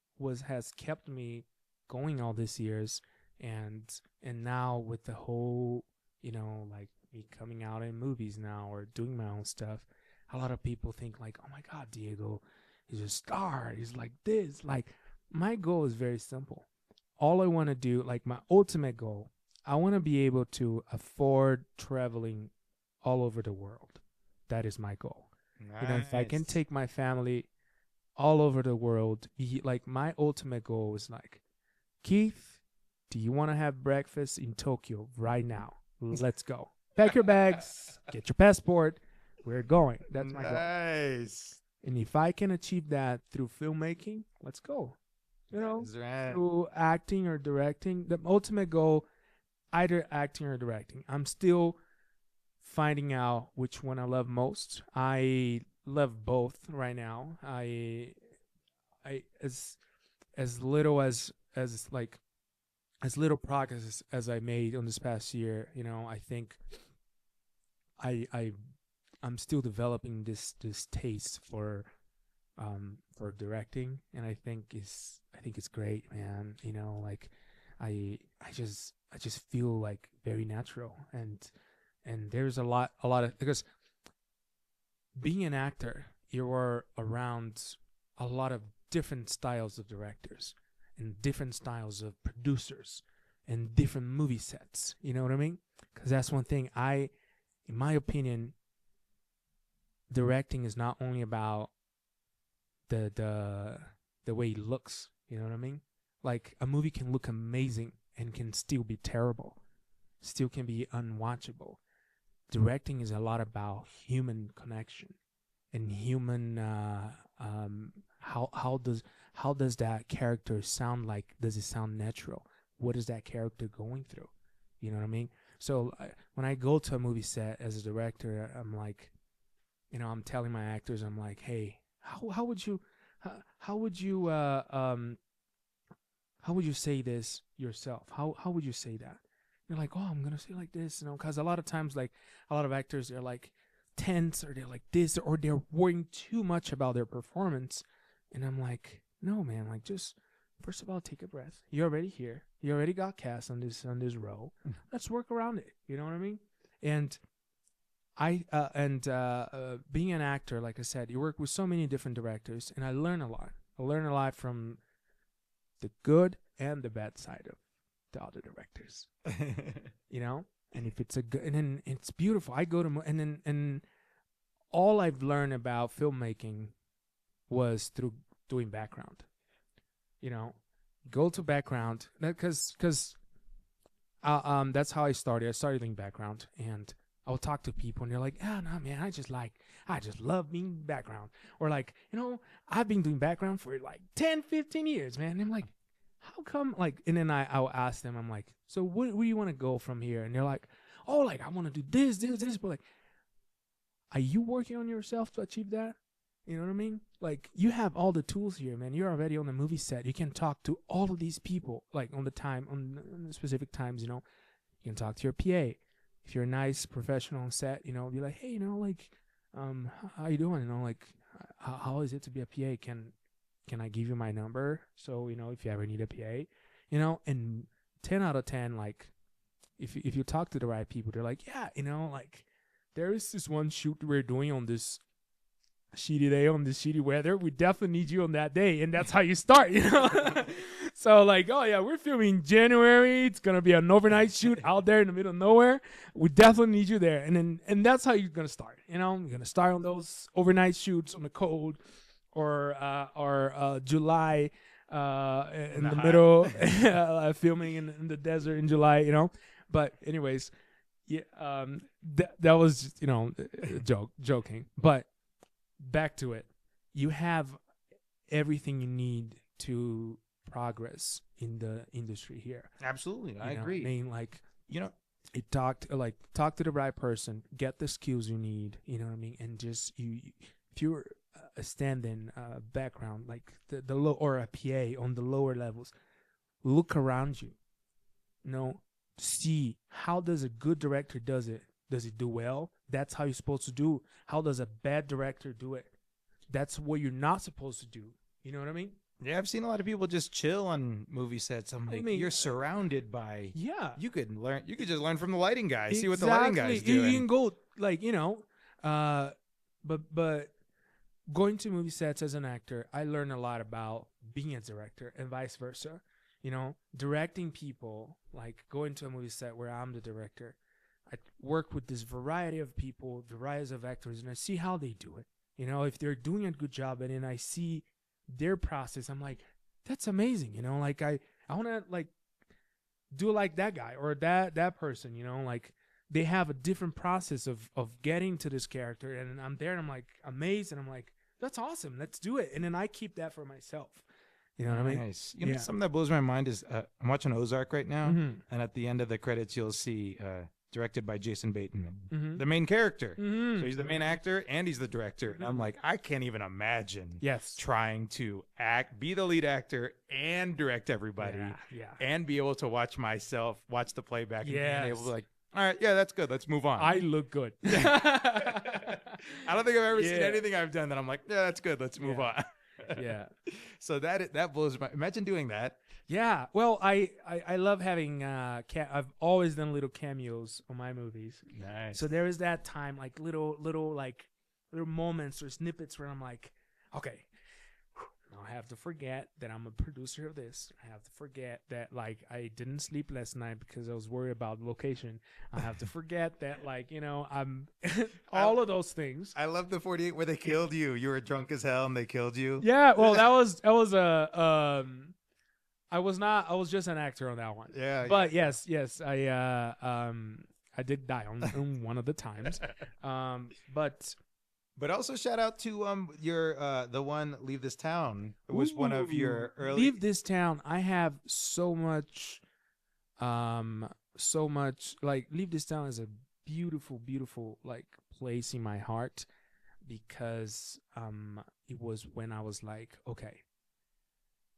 has kept me going all these years. And now with the whole, you know, like me coming out in movies now or doing my own stuff, a lot of people think like, oh my god, Diego, he's a star, he's like this. Like my goal is very simple. All I want to do, like my ultimate goal, I want to be able to afford traveling all over the world. That is my goal. You know, if I can Nice. take my family all over the world, like my ultimate goal is like, Keith, do you want to have breakfast in Tokyo right now? Let's go. Pack your bags, get your passport. We're going. That's my goal. Nice. And if I can achieve that through filmmaking, let's go. You know, That's right. through acting or directing, the ultimate goal, either acting or directing. I'm still finding out which one I love most. I love both right now. I as little as like as little progress as I made on this past year, you know, I think I I'm still developing this taste for directing, and I think it's great, man. You know, like I just feel like very natural, and there's a lot of, because being an actor, you're around a lot of different styles of directors and different styles of producers and different movie sets. You know what I mean? Because that's one thing. In my opinion, directing is not only about the way it looks. You know what I mean? Like a movie can look amazing and can still be terrible, still can be unwatchable. Directing is a lot about human connection and human how does that character sound like? Does it sound natural? What is that character going through? You know what I mean? So when I go to a movie set as a director, I'm like, I'm telling my actors, I'm like, hey, how would you how would you how would you say this yourself? How would you say that? You're like, oh, I'm gonna say like this, because a lot of times, like a lot of actors, they're like tense, or they're like this, or they're worrying too much about their performance, and I'm like, no, man, like just first of all, take a breath. You're already here. You already got cast on this role. Let's work around it. You know what I mean? And being an actor, like I said, you work with so many different directors, and I learn a lot. I learn a lot from the good and the bad side of the other directors. And if it's a good, and then it's beautiful. I go to and all I've learned about filmmaking was through doing background. Go to background, because that's how I started. I started doing background, and I'll talk to people, and they're like, "Oh no, man, I just love being background," or like, I've been doing background for like 10, 15 years, man. And I'm like, how come? Like, and then I'll ask them, I'm like, so where do you want to go from here? And they're like, oh, like I want to do this, but like, are you working on yourself to achieve that? You know what I mean? Like, you have all the tools here, man. You're already on the movie set. You can talk to all of these people, like on the specific times. You can talk to your PA. If you're a nice professional on set, be like, hey, like, how you doing? Like, how is it to be a PA? Can I give you my number? So, if you ever need a PA, and 10 out of 10, like, if you talk to the right people, they're like, yeah, like, there is this one shoot we're doing on this shitty day, on this shitty weather. We definitely need you on that day. And that's how you start, So, like, oh, yeah, we're filming January. It's going to be an overnight shoot out there in the middle of nowhere. We definitely need you there. And that's how you're going to start, You're going to start on those overnight shoots on the cold, or July in the middle, filming in the desert in July, But anyways, yeah, that was joking. But back to it, you have everything you need to progress in the industry here. Absolutely, I agree. I mean, like, talk to the right person, get the skills you need. You know what I mean, and just if you're a stand-in background, like the low, or a PA on the lower levels, look around you. See how does a good director does it. Does it do well? That's how you're supposed to do. How does a bad director do it? That's what you're not supposed to do. You know what I mean? Yeah, I've seen a lot of people just chill on movie sets. I'm like, you're surrounded by. Yeah. You could learn. You could just learn from the lighting guys. Exactly. See what the lighting guys do. You can go, like, but going to movie sets as an actor, I learned a lot about being a director and vice versa. Directing people, like going to a movie set where I'm the director. I work with this variety of people, varieties of actors, and I see how they do it. If they're doing a good job, and then I see their process, I'm like, that's amazing. Like I want to like do like that guy or that person. Like they have a different process of getting to this character, and I'm there and I'm like amazed, and I'm like, that's awesome. Let's do it. And then I keep that for myself. You know what I mean? Nice. Something that blows my mind is I'm watching Ozark right now, and at the end of the credits, you'll see directed by Jason Bateman, the main character. So he's the main actor and he's the director. And I'm like, I can't even imagine trying to be the lead actor and direct everybody, and be able to watch the playback, and being able to like, all right, yeah, that's good. Let's move on. I look good. I don't think I've ever seen anything I've done that I'm like, yeah, that's good. Let's move on. Yeah. So that blows my. Imagine doing that. Yeah. Well, I love having I've always done little cameos on my movies. Nice. So there is that time, like little moments or snippets where I'm like, okay, now I have to forget that I'm a producer of this. I have to forget that, like, I didn't sleep last night because I was worried about location. I have to forget that, like, I'm all of those things. I love the 48 where they killed you. You were drunk as hell and they killed you. Yeah, well, that was I was not. I was just an actor on that one. Yeah, But yes, I did die on one of the times. But But also shout out to your the one Leave This Town. It was one of your early. Leave This Town. I have so much like Leave This Town is a beautiful like place in my heart because it was when I was like, okay,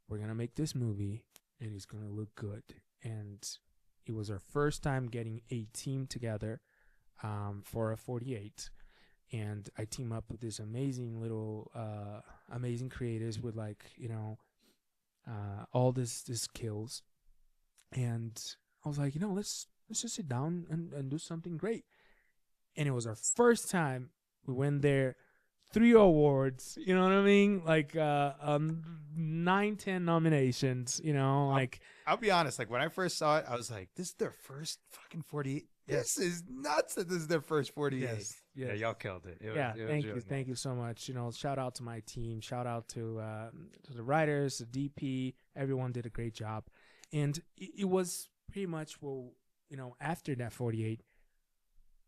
we're gonna make this movie and it's gonna look good. And it was our first time getting a team together for a 48. And I team up with this amazing little amazing creators with like, all this skills. And I was like, let's just sit down and do something great. And it was our first time. We went there, 3 awards, you know what I mean? Like 9, 10 nominations, like I'll be honest, like when I first saw it, I was like, this is their first fucking 48. Yes. This is nuts that this is their first 48. Yes. Yeah, y'all killed it. Thank you so much. Shout out to my team. Shout out to the writers, the DP. Everyone did a great job, and it was pretty much after that 48,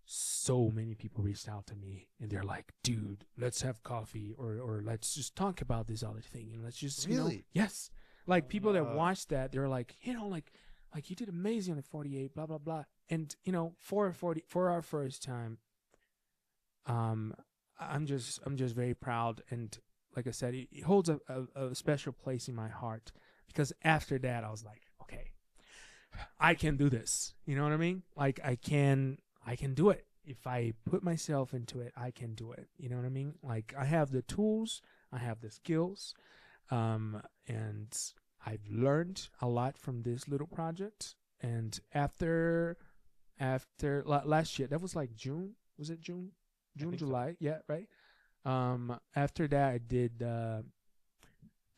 so many people reached out to me, and they're like, "Dude, let's have coffee, or let's just talk about this other thing, and let's just Really? yes." Like people that watched that, they're like, like you did amazing on the 48, blah blah blah, and for our first time. I'm just very proud, and like I said, it holds a special place in my heart because after that I was like, okay, I can do this. You know what I mean? Like I can do it. If I put myself into it, I can do it. You know what I mean? Like I have the tools, I have the skills, and I've learned a lot from this little project. And after last year, that was like June. Was it June? July, so. Yeah, right. After that, I did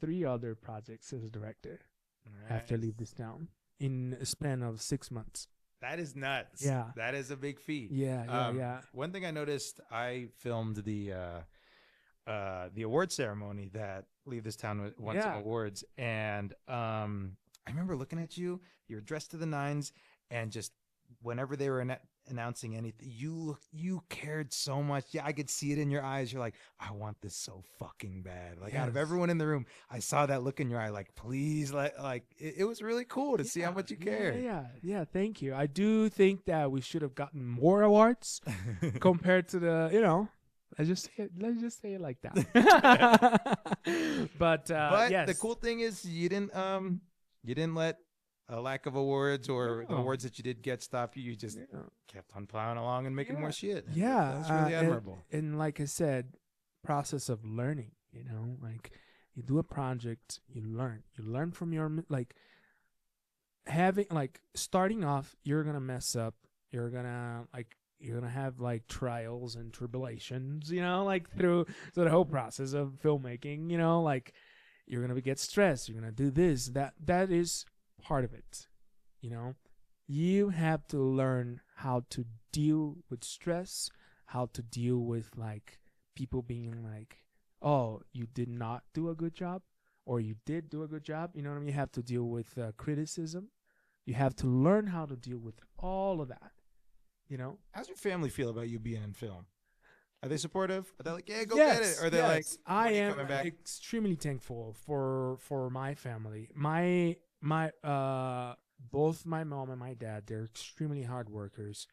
3 other projects as a director. Nice. After Leave This Town in a span of 6 months. That is nuts. Yeah, that is a big feat. Yeah. One thing I noticed, I filmed the award ceremony that Leave This Town won some awards, and I remember looking at you. You were dressed to the nines, and just whenever they were announcing anything, you cared so much. Yeah, I could see it in your eyes. You're like, I want this so fucking bad. Like out of everyone in the room, I saw that look in your eye. Like, please, it was really cool to see how much you cared. Yeah. Thank you. I do think that we should have gotten more awards compared to the, let's just say it like that. But yes. The cool thing is you didn't let a lack of awards or the awards that you did get stop you. You just kept on plowing along and making more shit. Yeah. That's really admirable. And like I said, process of learning, like you do a project, you learn from your, like starting off, you're going to mess up. You're going to have like trials and tribulations, like through the whole process of filmmaking, like you're going to get stressed. You're going to do this, that is part of it. You have to learn how to deal with stress, how to deal with like people being like, oh, you did not do a good job, or you did do a good job. You know what I mean? You have to deal with criticism. You have to learn how to deal with all of that. How's your family feel about you being in film? Are they supportive? Are they like, yeah, go get it? Or are they like, I am extremely thankful for my family. My both my mom and my dad, they're extremely hard workers,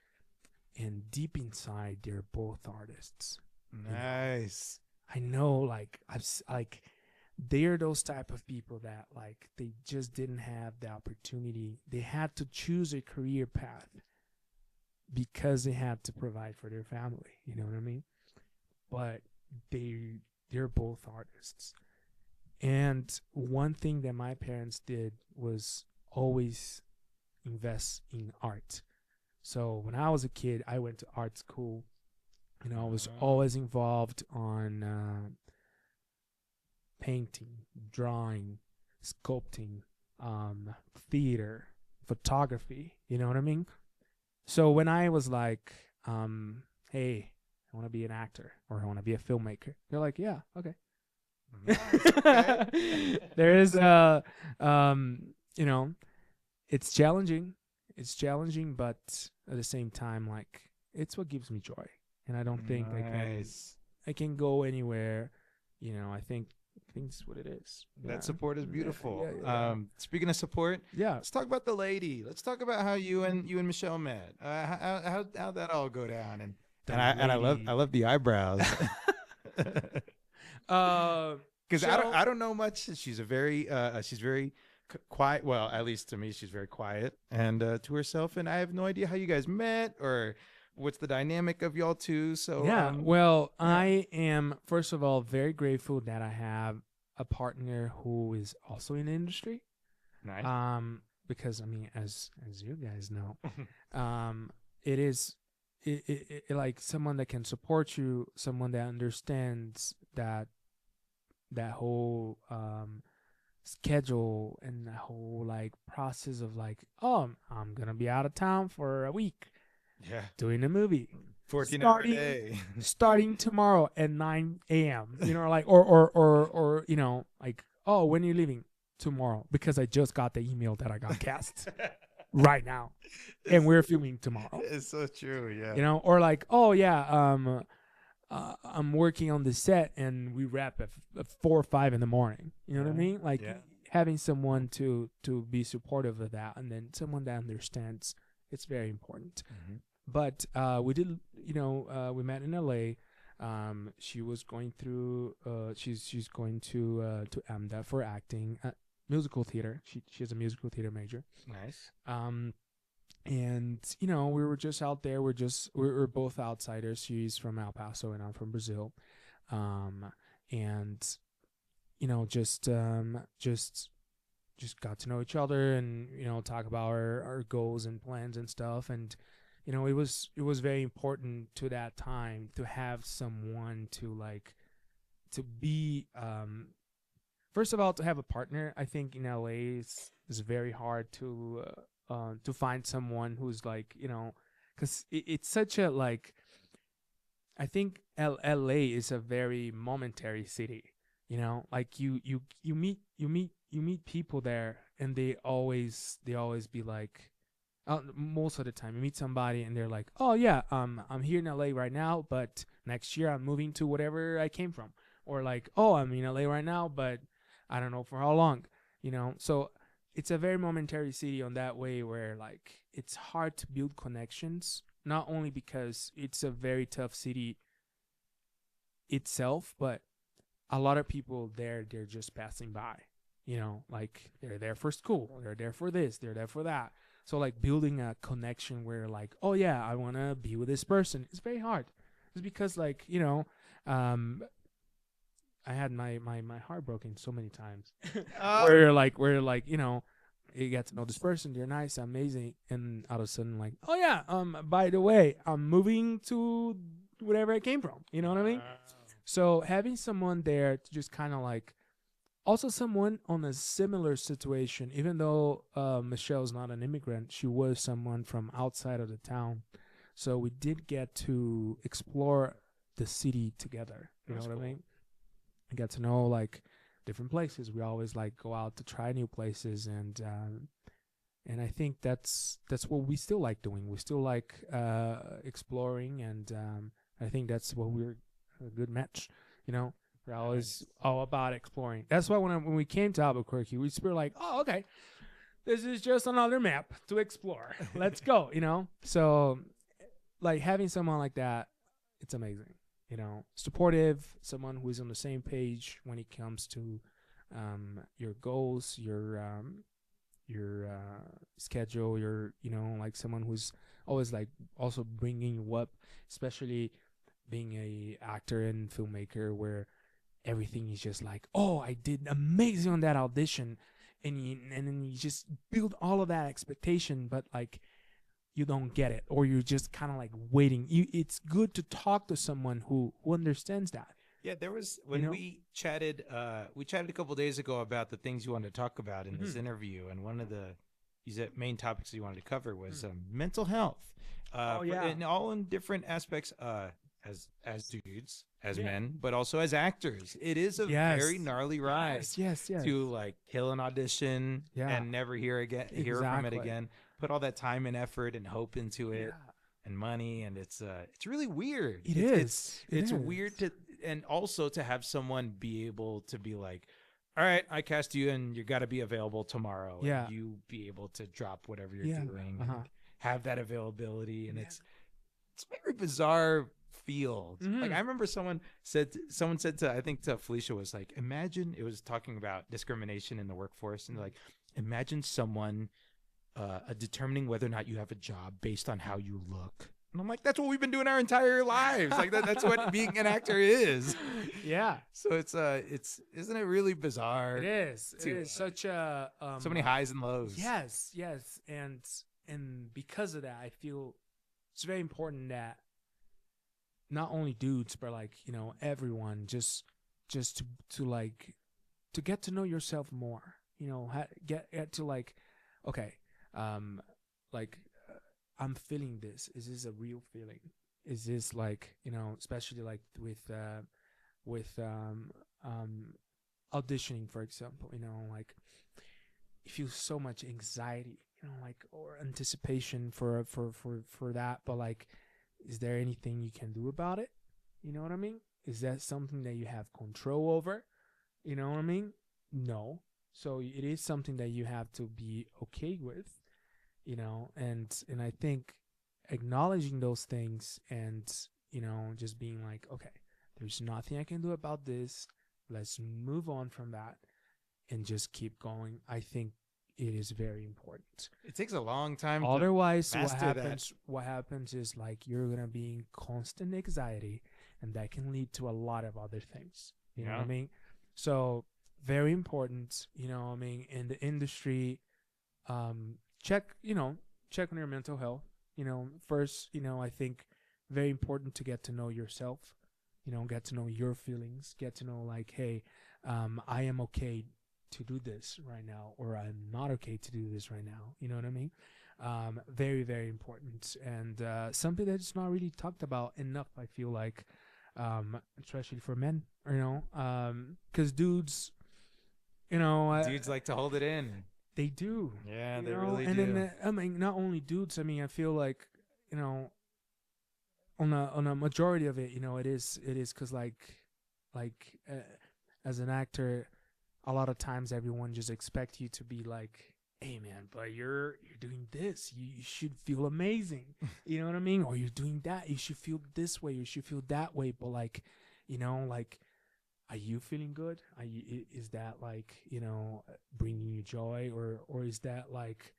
and deep inside they're both artists. Nice. I know, they're those type of people that like they just didn't have the opportunity. They had to choose a career path because they had to provide for their family. You know what I mean? But they're both artists. And one thing that my parents did was always invest in art. So when I was a kid, I went to art school. I was always involved on painting, drawing, sculpting, theater, photography. You know what I mean? So when I was like, hey, I want to be an actor or I want to be a filmmaker, they're like, yeah, okay. Nice. Okay. There is you know, it's challenging. It's challenging, but at the same time, like it's what gives me joy, and I don't think Nice. I can go anywhere. You know, I think it's what it is. Yeah. That support is beautiful. Yeah. Speaking of support, Yeah. let's talk about the lady. Let's talk about how you and Michelle met. How'd that all go down? The I lady. love the eyebrows. Because Michelle- I don't know much. She's very quiet. Well, at least to me, she's very quiet and to herself. And I have no idea how you guys met or what's the dynamic of y'all two. So yeah. Well, I am first of all very grateful that I have a partner who is also in the industry. nice. Because I mean, as you guys know, it is it like someone that can support you, someone that understands that whole schedule and the whole like process of like, oh, I'm gonna be out of town for a week Yeah, doing a movie 14-hour day. starting tomorrow at 9 a.m. You know, like or you know, like, oh, when are you leaving? Tomorrow, because I just got the email that I got cast right now, and we're filming tomorrow. It's so true. Yeah. You know, or like, oh yeah, I'm working on the set and we wrap at 4 or 5 in the morning. You know what I mean? Like Yeah. having someone to be supportive of that, and then someone that understands, it's very important. Mhm. But we did, you know, we met in LA. She was going through, she's going to AMDA for acting, musical theater. She has a musical theater major. Nice. And you know, we were just out there. We're both outsiders. She's from El Paso and I'm from Brazil. And you know, just got to know each other and, you know, talk about our goals and plans and stuff. And you know, it was very important to that time to have someone to like to be first of all, to have a partner. I think in LA is very hard to find someone who's like, you know, because it's such a like, I think LA is a very momentary city. You know, like you meet people there, and they always be like, most of the time you meet somebody and they're like, oh yeah, I'm here in LA right now, but next year I'm moving to whatever I came from, or like, oh, I'm in LA right now, but I don't know for how long, you know. So it's a very momentary city on that way, where like it's hard to build connections, not only because it's a very tough city itself, but a lot of people there, they're just passing by, you know, like they're there for school, they're there for this, they're there for that. So like building a connection where like, oh yeah, I want to be with this person, it's very hard. It's because like, you know, I had my heart broken so many times where like, you know, you get to know this person, they're nice, amazing, and all of a sudden like, oh yeah, by the way, I'm moving to wherever I came from, you know what I mean? So having someone there to just kind of like, also someone on a similar situation, even though Michelle's not an immigrant, she was someone from outside of the town. So we did get to explore the city together. You know what I mean? I got to know like different places. We always like go out to try new places, and I think that's what we still like doing. We still like exploring, and I think that's what we're a good match. You know, we're always all about exploring. That's why when we came to Albuquerque, we were like, oh, okay, this is just another map to explore. Let's go. You know, so like having someone like that, it's amazing. You know, supportive, someone who is on the same page when it comes to your goals, your schedule, your, you know, like someone who's always like also bringing you up, especially being a actor and filmmaker where everything is just like, oh, I did amazing on that audition, and then you just build all of that expectation, but like you don't get it, or you're just kind of like waiting. It's good to talk to someone who understands that. Yeah, there was when You know? we chatted a couple days ago about the things you wanted to talk about in this interview, and one of the main topics you wanted to cover was mental health. Oh, yeah. And all in different aspects. as dudes, as Yeah. men, but also as actors. It is a Yes. very gnarly ride Yes. to like kill an audition Yeah. and never hear from it Exactly. again. Put all that time and effort and hope into it. Yeah. And money, and it's really weird. It It's is. weird to, and also to have someone be able to be like, all right, I cast you and you got to be available tomorrow. Yeah. And you be able to drop whatever you're Yeah. doing Uh-huh. and have that availability. And Yeah. it's a very bizarre field. Mhm. Like I remember someone said to, I think to Felicia, was like, imagine, it was talking about discrimination in the workforce, and like, imagine someone determining whether or not you have a job based on how you look. And I'm like, that's what we've been doing our entire lives. Like that's what being an actor is. Yeah. So it's isn't it really bizarre? It is. It to- is such a So many highs and lows. Yes. And because of that, I feel it's very important that not only dudes, but like, you know, everyone just to like to get to know yourself more. You know, get to like, okay, like I'm feeling this. Is this a real feeling? Is this like, you know, especially like with auditioning, for example, you know, like you feel so much anxiety, you know, like, or anticipation for that, but like, is there anything you can do about it? You know what I mean? Is that something that you have control over? You know what I mean? No. So it is something that you have to be okay with, you know, and I think acknowledging those things and, you know, just being like, okay, there's nothing I can do about this. Let's move on from that and just keep going. I think it is very important. It takes a long time. Otherwise, master what happens is like you're gonna be in constant anxiety, and that can lead to a lot of other things. You know what I mean? So very important. You know what I mean? In the industry, check on your mental health. You know, first, you know, I think very important to get to know yourself. You know, get to know your feelings. Get to know like, hey, I am okay to do this right now, or I'm not okay to do this right now. You know what I mean? Very, very important, and something that's not really talked about enough, I feel like, especially for men, you know, because dudes, you know, dudes like to hold it in. They do. Yeah, they know? really and do. And then, I mean, not only dudes, I mean, I feel like, you know, on a majority of it, you know, it is because like as an actor, a lot of times everyone just expects you to be like, hey man, but you're doing this, you should feel amazing. You know what I mean? Or you're doing that, you should feel this way, you should feel that way. But like, you know, like, are you feeling good? Is that like, you know, bringing you joy, or is that like,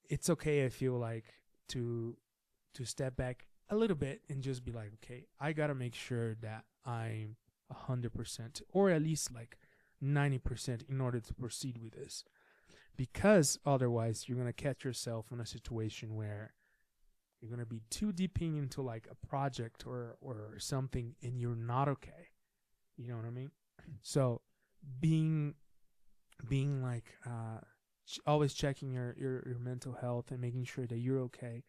it's okay, I feel like, to step back a little bit and just be like, okay, I gotta make sure that I'm 100%, or at least like 90% in order to proceed with this, because otherwise you're going to catch yourself in a situation where you're going to be too deep into like a project or something, and you're not okay. You know what I mean? So being like always checking your mental health and making sure that you're okay,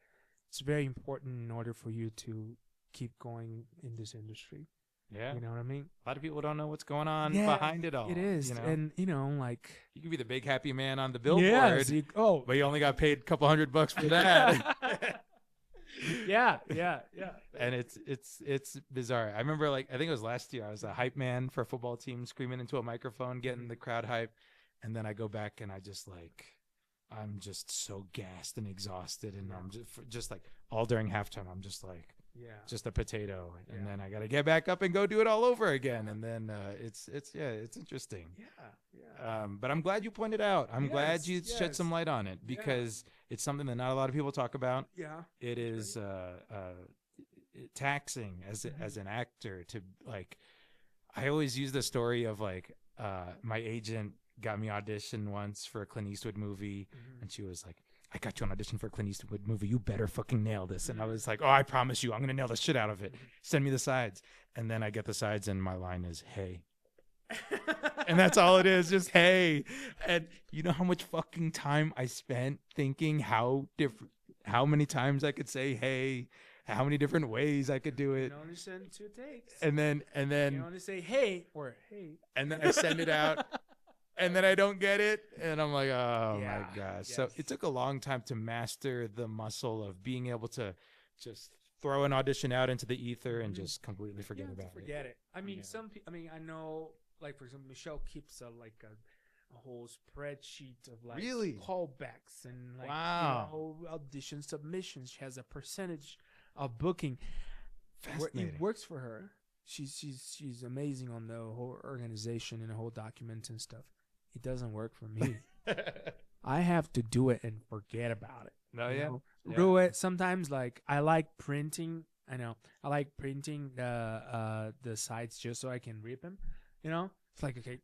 it's very important in order for you to keep going in this industry. Yeah. You know what I mean? A lot of people don't know what's going on behind it all. It is. You know? And, you know, like, you can be the big happy man on the billboard, but you only got paid a couple $100 for that. yeah. And it's bizarre. I remember, like, I think it was last year, I was a hype man for a football team, screaming into a microphone, getting the crowd hype. And then I go back and I'm just so gassed and exhausted. And I'm just like, all during halftime, I'm just like, just a potato. And then I got to get back up and go do it all over again. And then it's interesting. But I'm glad you pointed out. I'm glad you shed some light on it, because it's something that not a lot of people talk about. Yeah. It is taxing as an actor to, like, I always use the story of like, my agent got me auditioned once for a Clint Eastwood movie, and she was like, I got you an audition for a Clint Eastwood movie. You better fucking nail this. And I was like, oh, I promise you, I'm going to nail the shit out of it. Send me the sides. And then I get the sides, and my line is, hey. And that's all it is, just hey. And you know how much fucking time I spent thinking how many times I could say hey, how many different ways I could do You it. can only send 2 takes. And then You can only say hey or hey. and then I send it out and then I don't get it. And I'm like, oh Yeah, my gosh. So yes. it took a long time to master the muscle of being able to just throw an audition out into the ether and just completely forget about Forget it. I mean, Yeah. I mean, I know, like, for example, Michelle keeps a whole spreadsheet of like Really? callbacks and like Wow. audition submissions. She has a percentage of booking. Fascinating. It works for her. She's amazing on the whole organization and the whole document and stuff. It doesn't work for me. I have to do it and forget about it. Oh, you yeah? know? Yeah. Do it. Sometimes like I like printing. I know I like printing the sites just so I can rip them. You know, it's like okay,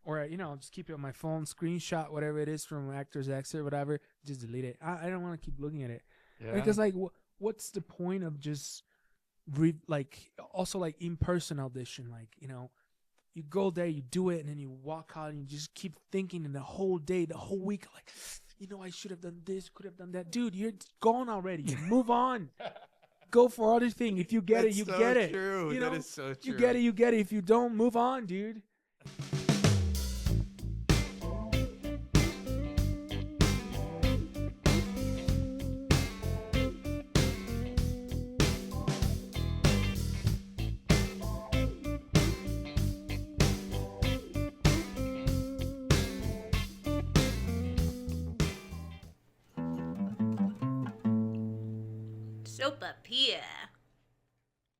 or I'll just keep it on my phone, screenshot whatever it is from Actors X or whatever, just delete it. I don't want to keep looking at it because like what's the point of just also like in-person audition, like you go there, you do it, and then you walk out and you just keep thinking in the whole day, the whole week, like, I should have done this, could have done that. Dude, you're gone already. Move on. Go for other thing. If you get it, you so get it. True. That is so true. You get it, you get it. If you don't, move on, dude. Soap up here.